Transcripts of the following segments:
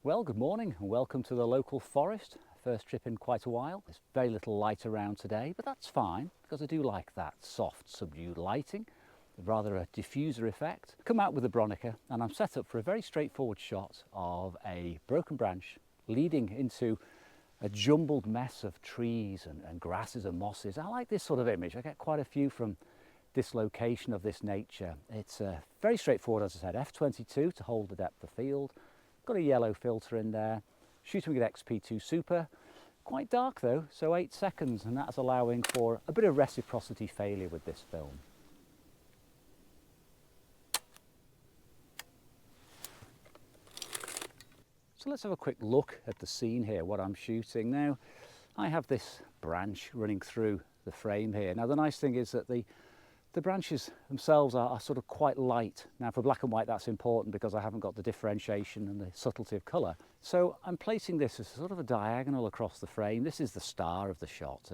Well, good morning and welcome to the local forest. First trip in quite a while. There's very little light around today, but that's fine because I do like that soft, subdued lighting, rather a diffuser effect. Come out with the Bronica and I'm set up for a very straightforward shot of a broken branch leading into a jumbled mess of trees and grasses and mosses. I like this sort of image. I get quite a few from this location of this nature. It's very straightforward, as I said, f/22 to hold the depth of field. Got a yellow filter in there, shooting with XP2 Super. Quite dark though, so 8 seconds, and that's allowing for a bit of reciprocity failure with this film. So let's have a quick look at the scene here, what I'm shooting. Now, I have this branch running through the frame here. Now the nice thing is that the branches themselves are sort of quite light. Now for black and white that's important because I haven't got the differentiation and the subtlety of colour. So I'm placing this as sort of a diagonal across the frame. This is the star of the shot.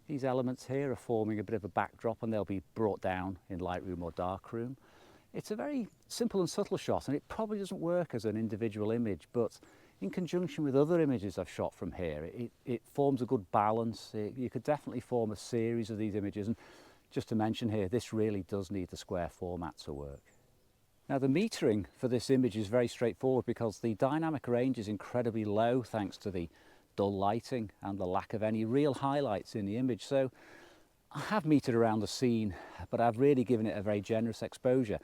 These elements here are forming a bit of a backdrop and they'll be brought down in Lightroom or Darkroom. It's a very simple and subtle shot and it probably doesn't work as an individual image, but in conjunction with other images I've shot from here, it forms a good balance. You could definitely form a series of these images. And just to mention here, this really does need the square format to work. Now the metering for this image is very straightforward because the dynamic range is incredibly low thanks to the dull lighting and the lack of any real highlights in the image. So I have metered around the scene, but I've really given it a very generous exposure.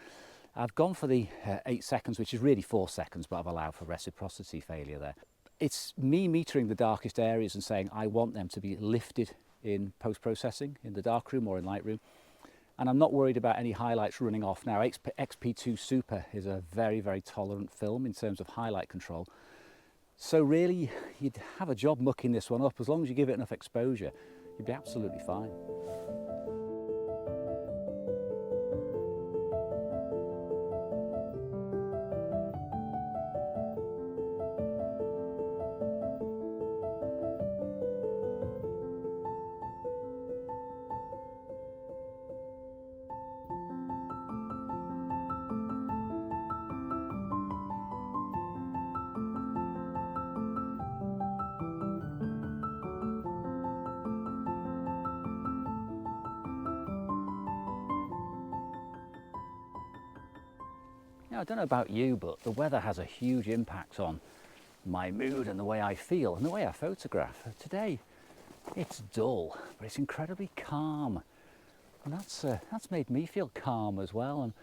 I've gone for the 8 seconds, which is really 4 seconds, but I've allowed for reciprocity failure there. It's me metering the darkest areas and saying I want them to be lifted in post-processing, in the darkroom or in Lightroom. And I'm not worried about any highlights running off. Now, XP2 Super is a very, very tolerant film in terms of highlight control. So really, you'd have a job mucking this one up. As long as you give it enough exposure, you'd be absolutely fine. Now, I don't know about you, but the weather has a huge impact on my mood and the way I feel and the way I photograph. Today, it's dull, but it's incredibly calm. And that's made me feel calm as well and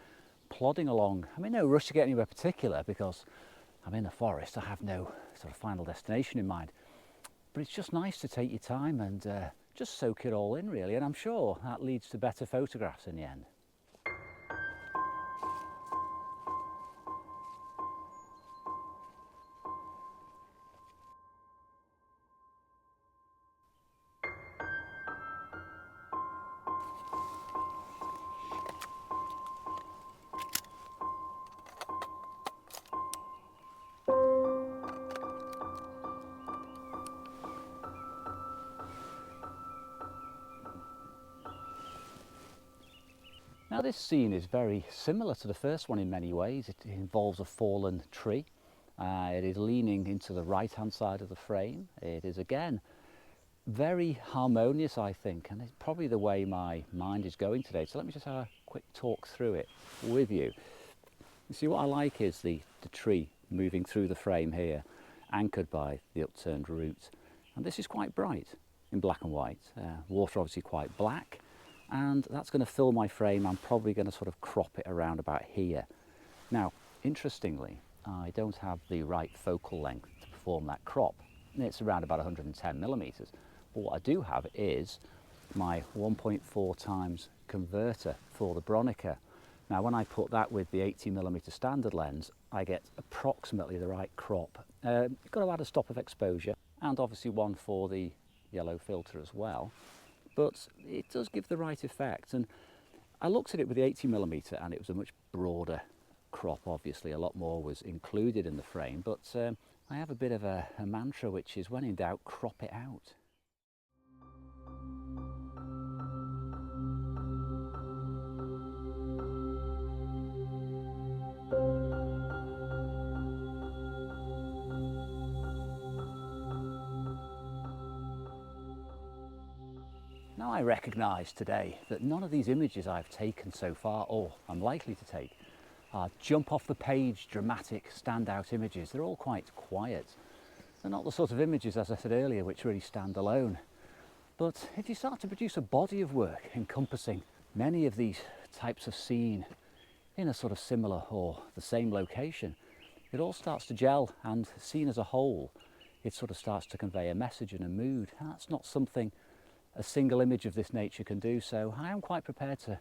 plodding along. I'm in no rush to get anywhere particular because I'm in the forest. I have no sort of final destination in mind. But it's just nice to take your time and just soak it all in, really. And I'm sure that leads to better photographs in the end. Now this scene is very similar to the first one in many ways. It involves a fallen tree. It is leaning into the right hand side of the frame. It is again very harmonious, I think, and it's probably the way my mind is going today. So let me just have a quick talk through it with you. You see, what I like is the tree moving through the frame here, anchored by the upturned root. And this is quite bright in black and white. Water obviously quite black. And that's going to fill my frame. I'm probably going to sort of crop it around about here. Now, interestingly, I don't have the right focal length to perform that crop. It's around about 110 millimeters. But what I do have is my 1.4 times converter for the Bronica. Now, when I put that with the 80mm standard lens, I get approximately the right crop. You've got to add a stop of exposure and obviously one for the yellow filter as well. But it does give the right effect. And I looked at it with the 80mm and it was a much broader crop, obviously. A lot more was included in the frame. But I have a bit of a mantra, which is when in doubt, crop it out. Now I recognise today that none of these images I've taken so far, or I'm likely to take, are jump off the page, dramatic, standout images. They're all quite quiet. They're not the sort of images, as I said earlier, which really stand alone. But if you start to produce a body of work encompassing many of these types of scene in a sort of similar or the same location, it all starts to gel, and seen as a whole, it sort of starts to convey a message and a mood. And that's not something a single image of this nature can do, so I am quite prepared to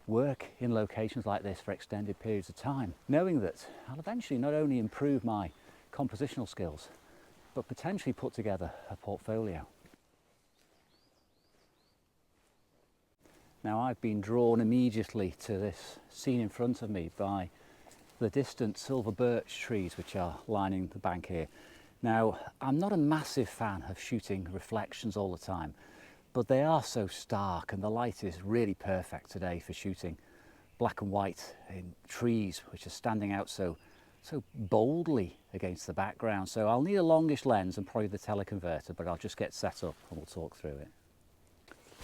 work in locations like this for extended periods of time, knowing that I'll eventually not only improve my compositional skills, but potentially put together a portfolio. Now, I've been drawn immediately to this scene in front of me by the distant silver birch trees which are lining the bank here. Now, I'm not a massive fan of shooting reflections all the time, but they are so stark and the light is really perfect today for shooting black and white in trees which are standing out so boldly against the background. So I'll need a longish lens and probably the teleconverter, but I'll just get set up and we'll talk through it.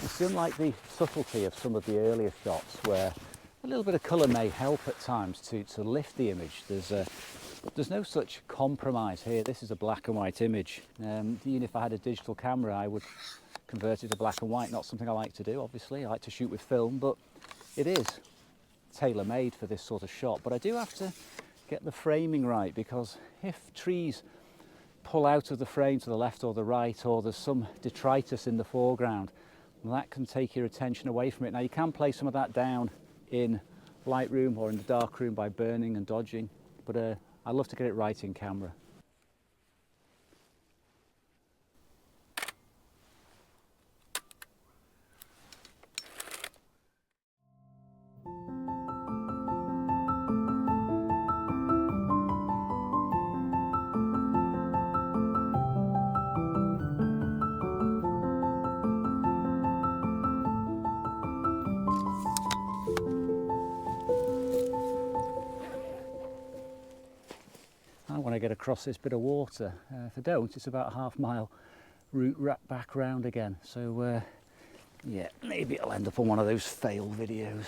It's unlike the subtlety of some of the earlier shots where a little bit of colour may help at times to lift the image. There's no such compromise here. This is a black and white image. Even if I had a digital camera, I would convert it to black and white. Not something I like to do, obviously. I like to shoot with film, but it is tailor-made for this sort of shot. But I do have to get the framing right, because if trees pull out of the frame to the left or the right, or there's some detritus in the foreground, that can take your attention away from it. Now, you can play some of that down in Lightroom or in the darkroom by burning and dodging, but I love to get it right in camera. I want to get across this bit of water. If I don't, it's about a half-mile route back round again. So yeah, maybe I'll end up on one of those fail videos.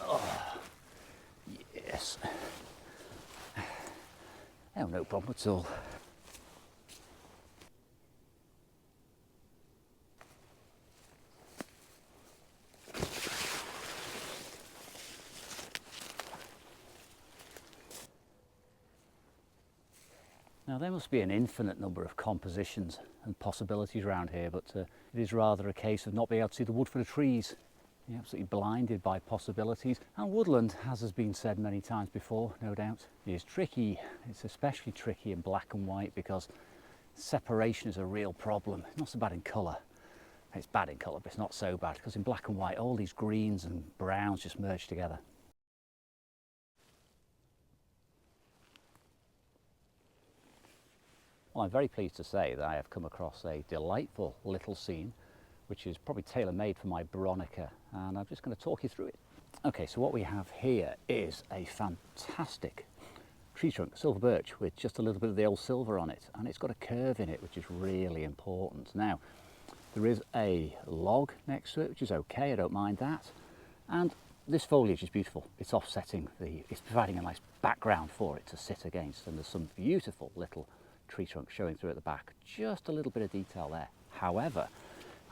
Oh, yes. Oh, no problem at all. Now, there must be an infinite number of compositions and possibilities around here, but it is rather a case of not being able to see the wood for the trees. You're absolutely blinded by possibilities. And woodland, as has been said many times before, no doubt, is tricky. It's especially tricky in black and white because separation is a real problem. It's not so bad in colour. It's bad in colour, but it's not so bad, because in black and white, all these greens and browns just merge together. Well, I'm very pleased to say that I have come across a delightful little scene which is probably tailor-made for my Bronica, and I'm just going to talk you through it. Okay, so what we have here is a fantastic tree trunk, silver birch, with just a little bit of the old silver on it, and it's got a curve in it which is really important. Now, there is a log next to it, which is okay, I don't mind that, and this foliage is beautiful. It's offsetting it's providing a nice background for it to sit against, and there's some beautiful little tree trunk showing through at the back. Just a little bit of detail there. However,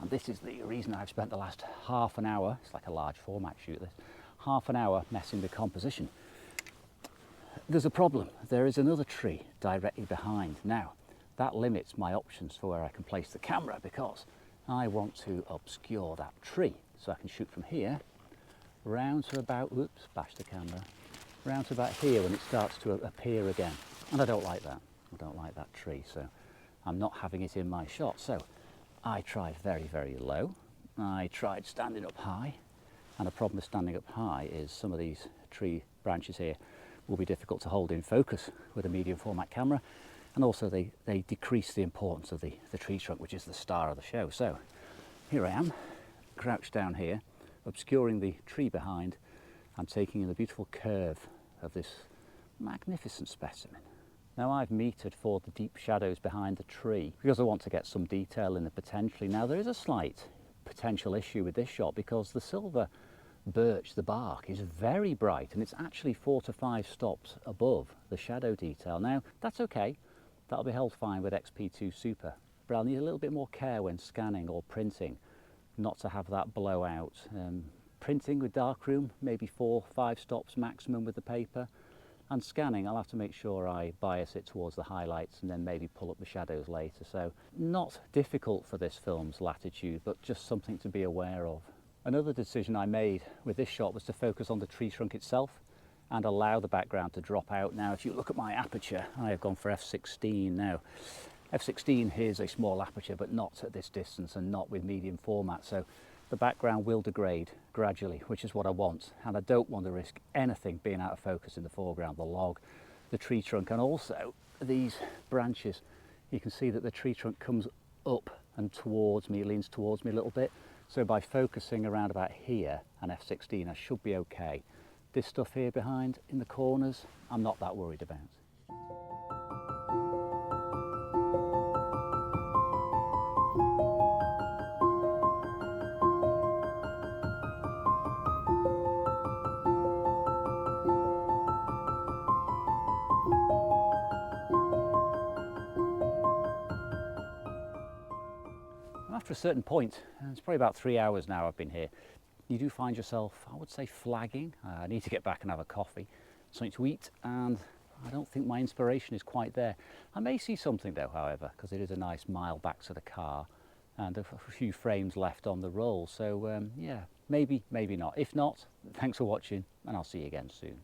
and this is the reason I've spent the last half an hour, it's like a large format shoot this, half an hour messing with composition. There's a problem. There is another tree directly behind. Now, that limits my options for where I can place the camera, because I want to obscure that tree. So I can shoot from here, round to about, oops, bash the camera, round to about here when it starts to appear again. And I don't like that. I don't like that tree, so I'm not having it in my shot. So I tried very, very low. I tried standing up high, and the problem with standing up high is some of these tree branches here will be difficult to hold in focus with a medium format camera, and also they decrease the importance of the tree trunk, which is the star of the show. So here I am, crouched down here, obscuring the tree behind, I'm taking in the beautiful curve of this magnificent specimen. Now I've metered for the deep shadows behind the tree because I want to get some detail in it potentially. Now there is a slight potential issue with this shot because the silver birch, the bark, is very bright and it's actually 4 to 5 stops above the shadow detail. Now that's okay, that'll be held fine with XP2 Super, but I'll need a little bit more care when scanning or printing not to have that blowout. Printing with darkroom, maybe 4 or 5 stops maximum with the paper, and scanning I'll have to make sure I bias it towards the highlights and then maybe pull up the shadows later. So not difficult for this film's latitude, but just something to be aware of. Another decision I made with this shot was to focus on the tree trunk itself and allow the background to drop out. Now if you look at my aperture, I have gone for f16 now. F16 is a small aperture, but not at this distance and not with medium format, so the background will degrade gradually, which is what I want, and I don't want to risk anything being out of focus in the foreground, the log, the tree trunk, and also these branches. You can see that the tree trunk comes up and towards me, leans towards me a little bit, so by focusing around about here and f16 I should be okay. This stuff here behind in the corners I'm not that worried about. After a certain point, and it's probably about 3 hours now I've been here, you do find yourself, I would say, flagging. I need to get back and have a coffee, something to eat, and I don't think my inspiration is quite there. I may see something though, however, because it is a nice mile back to the car and a few frames left on the roll. So yeah, maybe, maybe not. If not, thanks for watching and I'll see you again soon.